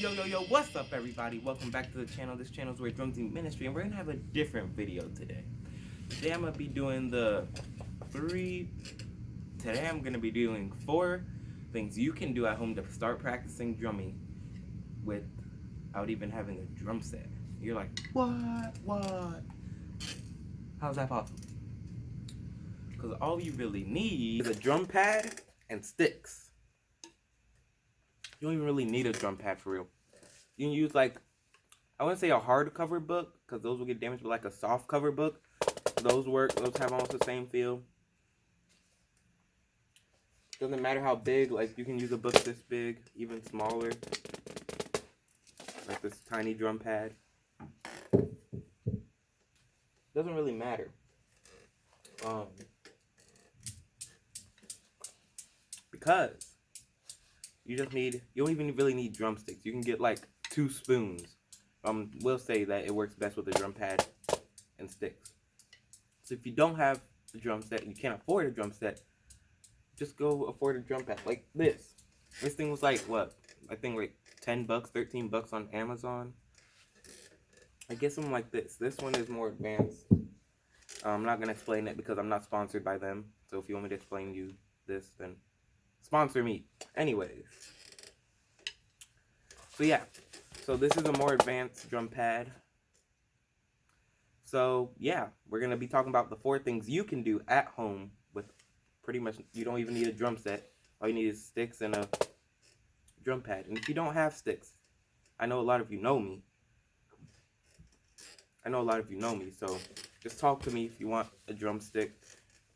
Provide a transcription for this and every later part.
Yo, what's up everybody? Welcome back to the channel. This channel is Where Drums Meet Ministry, and we're gonna have a different video today. Today I'm gonna be doing I'm gonna be doing 4 things you can do at home to start practicing drumming without even having a drum set. You're like, what? How's that possible? Because all you really need is a drum pad and sticks. You don't even really need a drum pad for real. You can use I wouldn't say a hardcover book, because those will get damaged, but like a soft cover book. Those work. Those have almost the same feel. Doesn't matter how big. Like, you can use a book this big, even smaller. Like this tiny drum pad. Doesn't really matter. Because you don't even really need drumsticks. You can get like 2 spoons. We'll say that it works best with a drum pad and sticks. So if you don't have a drum set, you can't afford a drum set, just go afford a drum pad like this. This thing was like, what? I think like $10, $13 on Amazon. I get something like this. This one is more advanced. I'm not gonna explain it because I'm not sponsored by them. So if you want me to explain you this, then sponsor me. Anyways. So yeah. So this is a more advanced drum pad. So yeah, we're going to be talking about the 4 things you can do at home with pretty much, you don't even need a drum set. All you need is sticks and a drum pad. And if you don't have sticks, I know a lot of you know me. So just talk to me if you want a drumstick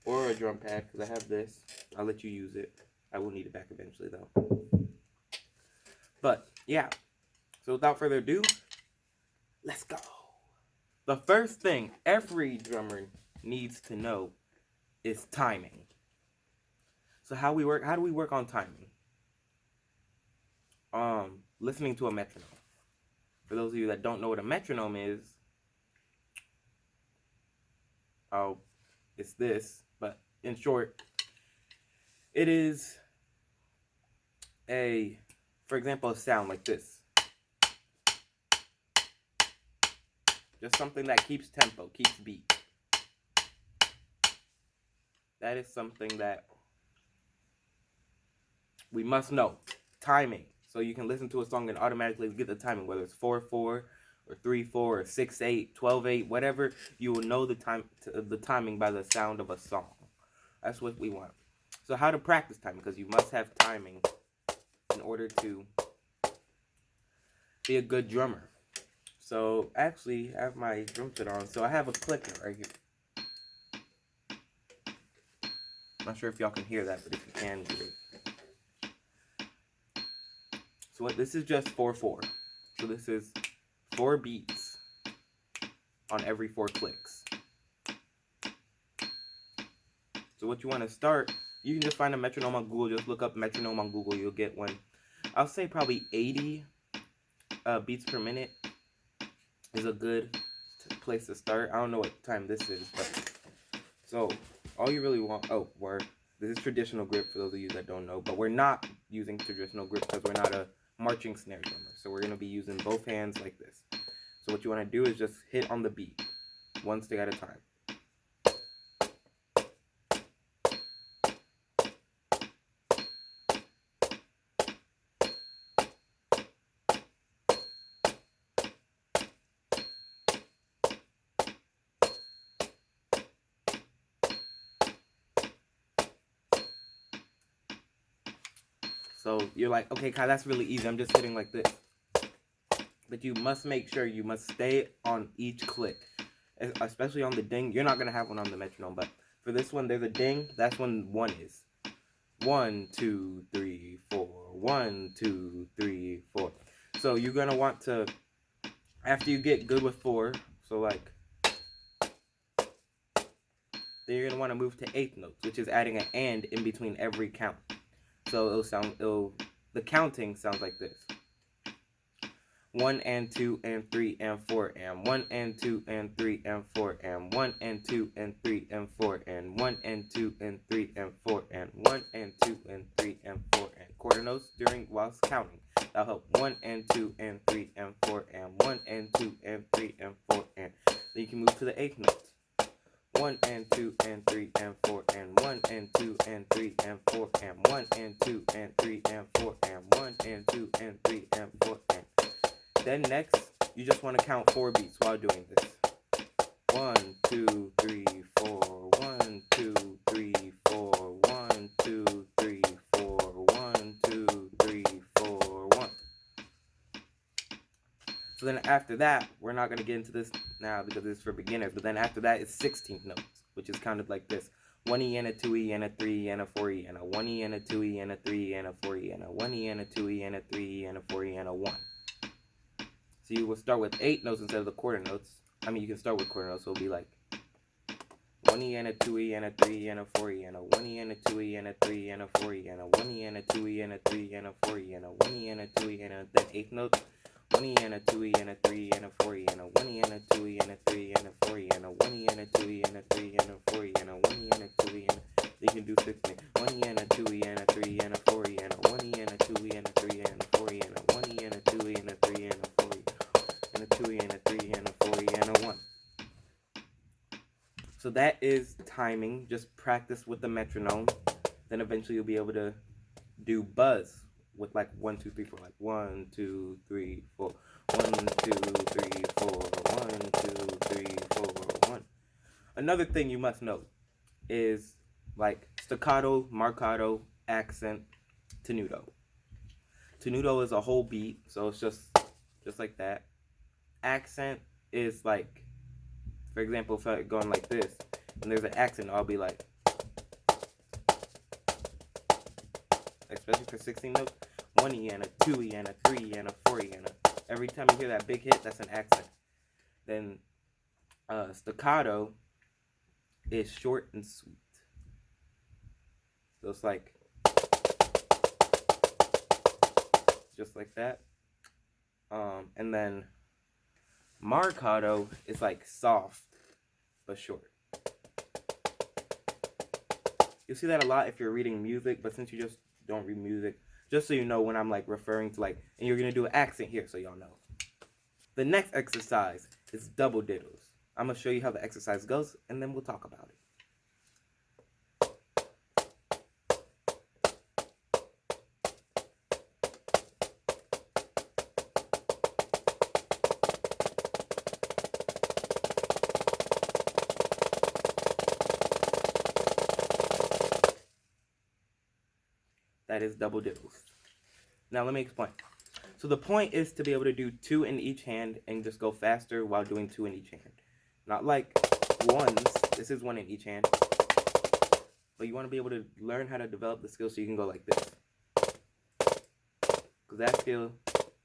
or a drum pad, because I have this. I'll let you use it. I will need it back eventually though. But yeah. So without further ado, let's go. The first thing every drummer needs to know is timing. So how do we work on timing? Listening to a metronome. For those of you that don't know what a metronome is, it's this, but in short, it is for example, a sound like this. Just something that keeps tempo, keeps beat. That is something that we must know. Timing. So you can listen to a song and automatically get the timing, whether it's 4/4 or 3/4 or 6/8, 12/8, whatever. You will know the timing by the sound of a song. That's what we want. So how to practice timing? Because you must have timing in order to be a good drummer. So, actually, I have my drum set on, so I have a clicker right here. Not sure if y'all can hear that, but if you can, hear it. So this is just 4/4. So this is 4 beats on every 4 clicks. So what you want to start, you can just find a metronome on Google. Just look up metronome on Google, you'll get one. I'll say probably 80 beats per minute is a good place to start. I don't know what time this is, but so all you really want, this is traditional grip for those of you that don't know, but we're not using traditional grip because we're not a marching snare drummer. So we're going to be using both hands like this. So what you want to do is just hit on the beat, 1 stick at a time. So you're like, okay, Kai, that's really easy. I'm just hitting like this. But you must make sure you must stay on each click, especially on the ding. You're not going to have one on the metronome, but for this one, there's a ding. That's when 1 is. 1, 2, 3, 4. 1, 2, 3, 4. So you're going to want to, after you get good with 4, so like, then you're going to want to move to 8th notes, which is adding an and in between every count. So the counting sounds like this. 1 and 2 and 3 and 4 and 1 and 2 and 3 and 4 and 1 and 2 and 3 and 4 and 1 and 2 and 3 and 4 and 1 and 2 and 3 and 4 and quarter notes whilst counting. That'll help. 1 and 2 and 3 and 4 and 1 and 2 and 3 and 4 and then you can move to the eighth note. 1 and 2 and 3 and 4 and 1 and 2 and 3 and 4 and 1 and 2 and 3 and 4 and 1 and 2 and 3 and 4 and then next you just want to count 4 beats while doing this. 1 2 3 4 1 2 3 4 1 2 3 4 1 2 3 4 1. So then after that, we're not going to get into this now because it's for beginners, but then after that is 16th notes, which is counted like this. 1E and a 2E and a 3E and a 4E and a 1E and a 2E and a 3E and a 4E and a 1E and a 2E and a 3E and a 4E and a 1. So you will start with 8 notes instead of the quarter notes. I mean, you can start with quarter notes, so it'll be like 1E and a 2E and a 3E and a 4E and a 1E and a 2E and a 3E and a 4E and a 1E and a 2E and a 3E and a 4E and a 1E and a 2E and a then 8th note. 1E and a 2E and a 3E and a 4E and a 1E and a 2E and a 3E and a 4E and a 1E and a 2E and a 3E and a 4E and a 1E and a 2E and a you can do 16. 1E and a 2E and a 3E and a 4E and a 1E and a 2E and a 3E and a 4E and a 1E and a 2E and a 3E and a 4E and a 2E and a 3E and a 4E and a 1. So that is timing. Just practice with the metronome. Then eventually you'll be able to do buzz with like 1 2 3 4, like 1 2 3 4 1 2 3 4 1 2 3 4 1. Another thing you must know is like staccato, marcato, accent, tenuto. Tenuto is a whole beat, so it's just like that. Accent is like, for example, if I'm going like this and there's an accent, I'll be like, especially for 16 notes, 1E and a 2E and a 3E and a 4E and a, every time you hear that big hit, that's an accent. Then staccato is short and sweet. So it's like, just like that. And then marcato is like soft but short. You'll see that a lot if you're reading music, but since you just don't read music, just so you know when I'm like referring to like, and you're gonna do an accent here so y'all know. The next exercise is double diddles. I'm gonna show you how the exercise goes and then we'll talk about it. That is double diddles. Now let me explain. So the point is to be able to do 2 in each hand and just go faster while doing 2 in each hand. Not like ones. This is 1 in each hand. But you want to be able to learn how to develop the skill so you can go like this. Because that skill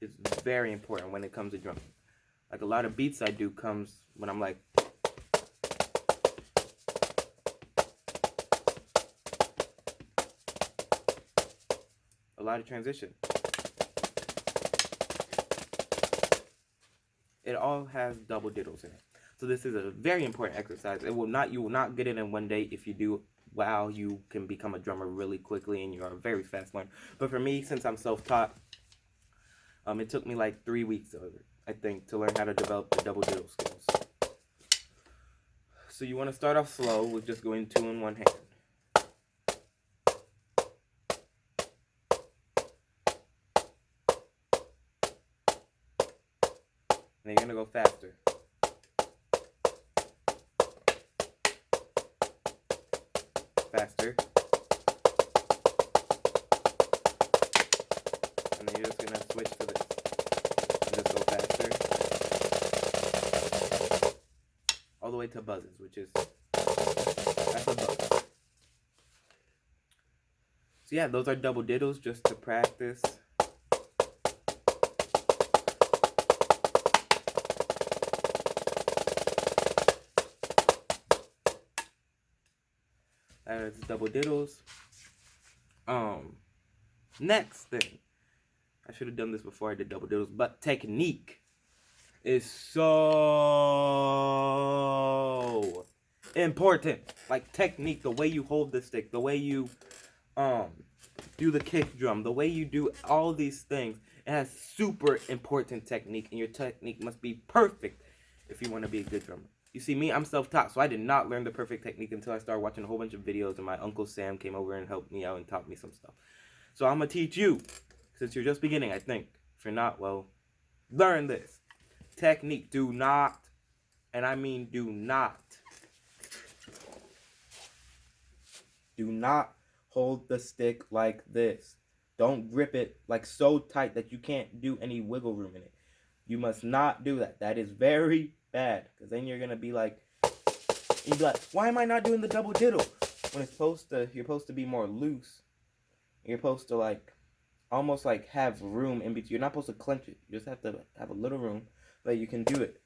is very important when it comes to drumming. Like a lot of beats I do comes when I'm like, a lot of transition. It all has double diddles in it. So this is a very important exercise. You will not get it in one day. If you do, wow, you can become a drummer really quickly and you are a very fast learner. But for me, since I'm self-taught, it took me like 3 weeks, I think, to learn how to develop the double diddle skills. So you want to start off slow with just going 2 in one hand. And then you're going to go faster. Faster. And then you're just going to switch to this. And just go faster. All the way to buzzes, which is, that's a buzz. So yeah, those are double diddles just to practice. That is double diddles. Next thing. I should have done this before I did double diddles, but technique is so important. Like technique, the way you hold the stick, the way you do the kick drum, the way you do all these things. It has super important technique, and your technique must be perfect if you want to be a good drummer. You see, me, I'm self-taught, so I did not learn the perfect technique until I started watching a whole bunch of videos, and my Uncle Sam came over and helped me out and taught me some stuff. So I'm going to teach you, since you're just beginning, I think. If you're not, well, learn this. Technique. Do not, and I mean do not hold the stick like this. Don't grip it like so tight that you can't do any wiggle room in it. You must not do that. That is very bad. Because then you're going to be like, why am I not doing the double diddle? When it's you're supposed to be more loose. You're supposed to like, almost like have room in between. You're not supposed to clench it. You just have to have a little room that you can do it.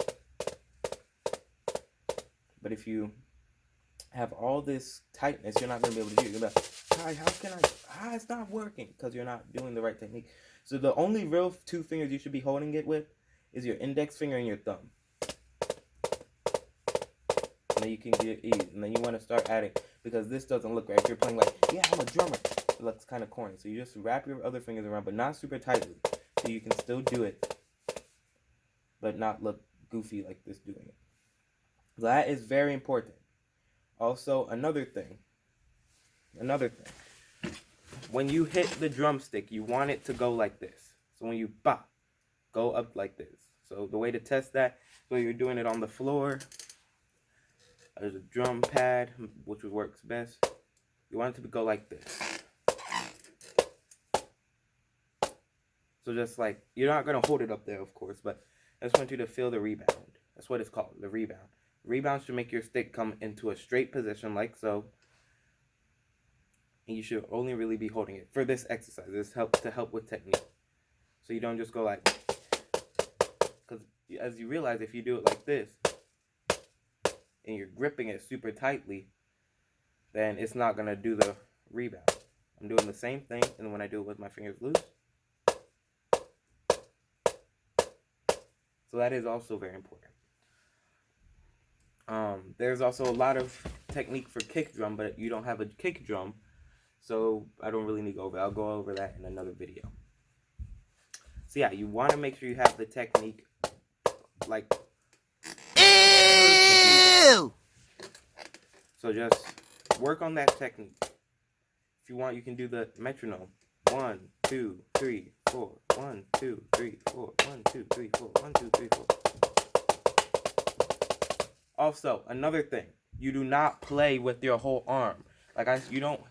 But if you have all this tightness, you're not going to be able to do it. You're like, how can I? It's not working because you're not doing the right technique. So the only real two fingers you should be holding it with is your index finger and your thumb. And then you can get ease. And then you want to start adding, because this doesn't look right. If you're playing like, yeah, I'm a drummer, it looks kind of corny. So you just wrap your other fingers around, but not super tightly. So you can still do it, but not look goofy like this doing it. That is very important. Also, another thing. When you hit the drumstick, you want it to go like this. So when you bop, go up like this. So the way to test that, so you're doing it on the floor. There's a drum pad, which works best. You want it to go like this. So just like, you're not going to hold it up there, of course, but I just want you to feel the rebound. That's what it's called, the rebound. Rebound should make your stick come into a straight position like so. And you should only really be holding it for this exercise. This helps to help with technique. So you don't just go like, because as you realize, if you do it like this, and you're gripping it super tightly, then it's not going to do the rebound. I'm doing the same thing, and when I do it with my fingers loose. So that is also very important. There's also a lot of technique for kick drum, but you don't have a kick drum, so I don't really need to go over it. I'll go over that in another video. So yeah, you want to make sure you have the technique like... Ew! So just work on that technique. If you want, you can do the metronome. 1, 2, 3, 4. 1, 2, 3, 4. 1, 2, 3, 4. 1, 2, 3, 4. Also, another thing, you do not play with your whole arm. Like you don't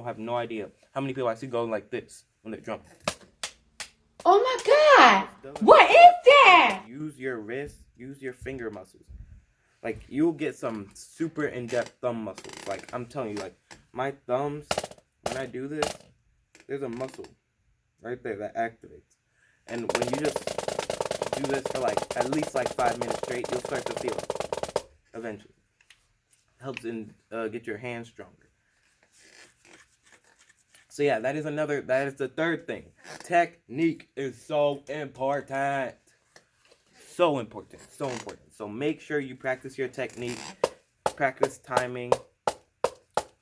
have no idea how many people I see go like this when they're drumming. Oh my God! What is that? Use your wrist, use your finger muscles. Like you'll get some super in-depth thumb muscles. Like I'm telling you, like my thumbs, when I do this, there's a muscle right there that activates. And when you just do this for like at least like 5 minutes straight, you'll start to feel it. Eventually, helps in get your hands stronger. So yeah, that is the third thing. Technique is so important. So important. So make sure you practice your technique, practice timing,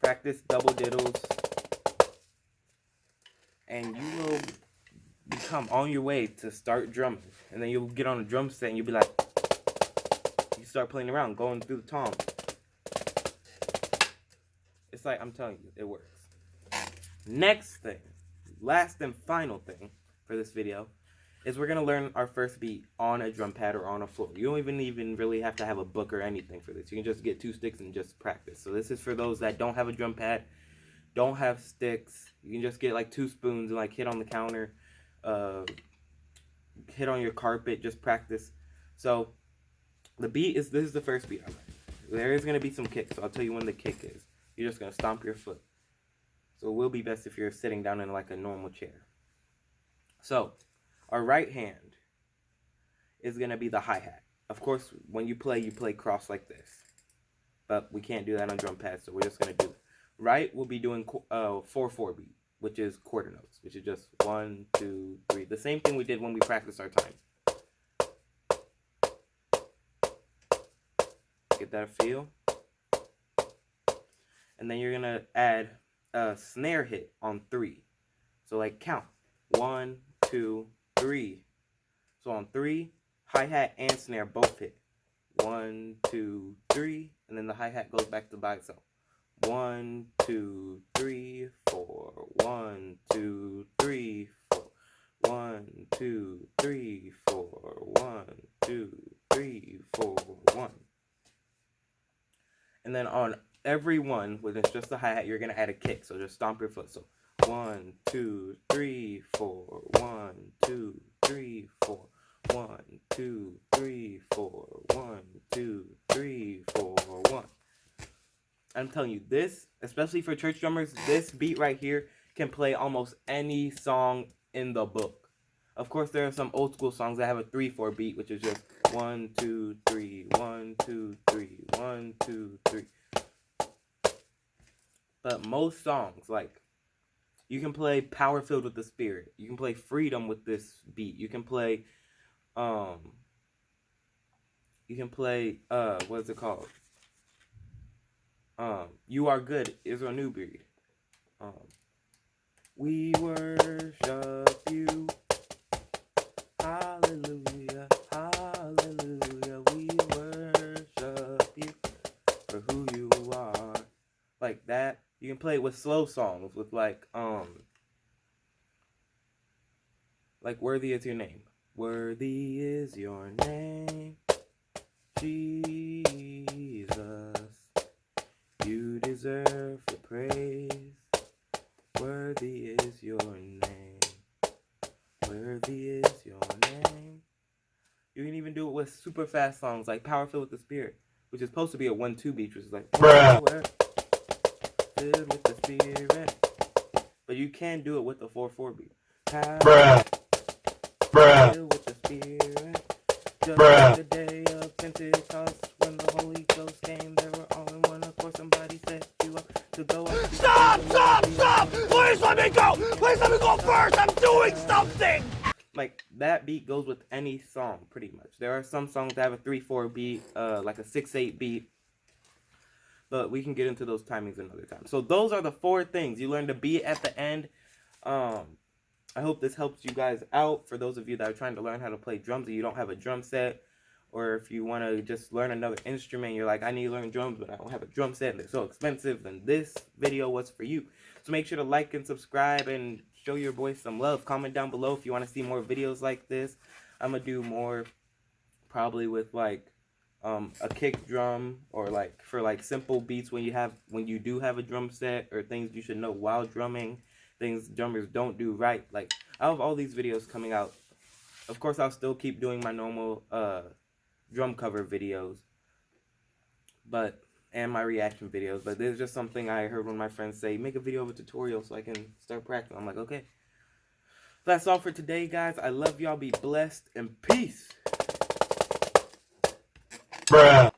practice double diddles, and you will become on your way to start drumming. And then you'll get on a drum set and you'll be like, you start playing around, going through the tom. It's like, I'm telling you, it works. Next thing, last and final thing for this video, is we're going to learn our first beat on a drum pad or on a floor. You don't even really have to have a book or anything for this. You can just get 2 sticks and just practice. So this is for those that don't have a drum pad, don't have sticks. You can just get like 2 spoons and like hit on the counter, hit on your carpet, just practice. So the beat is, this is the first beat. There is going to be some kicks, so I'll tell you when the kick is. You're just going to stomp your foot. So it will be best if you're sitting down in like a normal chair. So our right hand is going to be the hi-hat. Of course, when you play cross like this. But we can't do that on drum pads, so we're just going to do right. We'll be doing 4/4 beat, which is quarter notes, which is just 1, 2, 3. The same thing we did when we practiced our time. Get that feel. And then you're going to add a snare hit on 3. So like count. 1, 2, 3. So on 3, hi-hat and snare both hit. 1, 2, 3, and then the hi-hat goes back to by itself. 1, 2, 3, 4. 1, 2, 3, 4. 1, 2, 3, 4. 1, 2, 3, 4. 1. And then on every one, when it's just the hi-hat, you're gonna add a kick. So just stomp your foot. So 1, 2, 3, 4. 1, 2, 3, 4. 1, 2, 3, 4. 1, 2, 3, 4. 1. I'm telling you, this, especially for church drummers, this beat right here can play almost any song in the book. Of course, there are some old school songs that have a 3/4 beat, which is just 1, 2, 3, 1, 2, 3, 1, 2, 3. But most songs, like, you can play Power Filled with the Spirit. You can play Freedom with this beat. You can play, what is it called? You Are Good, Israel New Breed. We worship you. Hallelujah, hallelujah. We worship you for who you are. Like that. You can play it with slow songs, with like Worthy Is Your Name. Worthy is your name, Jesus. You deserve the praise. Worthy is your name. Worthy is your name. You can even do it with super fast songs like Power Filled with the Spirit, which is supposed to be a 1-2 beat, which is like Power Filled with the Spirit. But you can do it with the 4/4 beat. Power Filled with the Spirit. Just like the day of Pentecost, when the Holy Ghost came, they were all in one. Of course, somebody set you up to go. Stop! Please let me go! Please let me go first! I'm doing something! Like, that beat goes with any song, pretty much. There are some songs that have a 3/4 beat, like a 6/8 beat. But we can get into those timings another time. So those are the 4 things. You learn the beat at the end. I hope this helps you guys out. For those of you that are trying to learn how to play drums and you don't have a drum set, or if you want to just learn another instrument, you're like, I need to learn drums, but I don't have a drum set and they're so expensive, then this video was for you. So make sure to like and subscribe and show your boy some love. Comment down below if you want to see more videos like this. I'm going to do more probably with like a kick drum, or like for like simple beats when you do have a drum set, or things you should know while drumming, things drummers don't do right. Like, I have all these videos coming out. Of course, I'll still keep doing my normal drum cover videos, and my reaction videos, but there's just something I heard one of my friends say, make a video of a tutorial so I can start practicing. I'm like, okay. That's all for today, guys. I love y'all. Be blessed and peace. Bruh.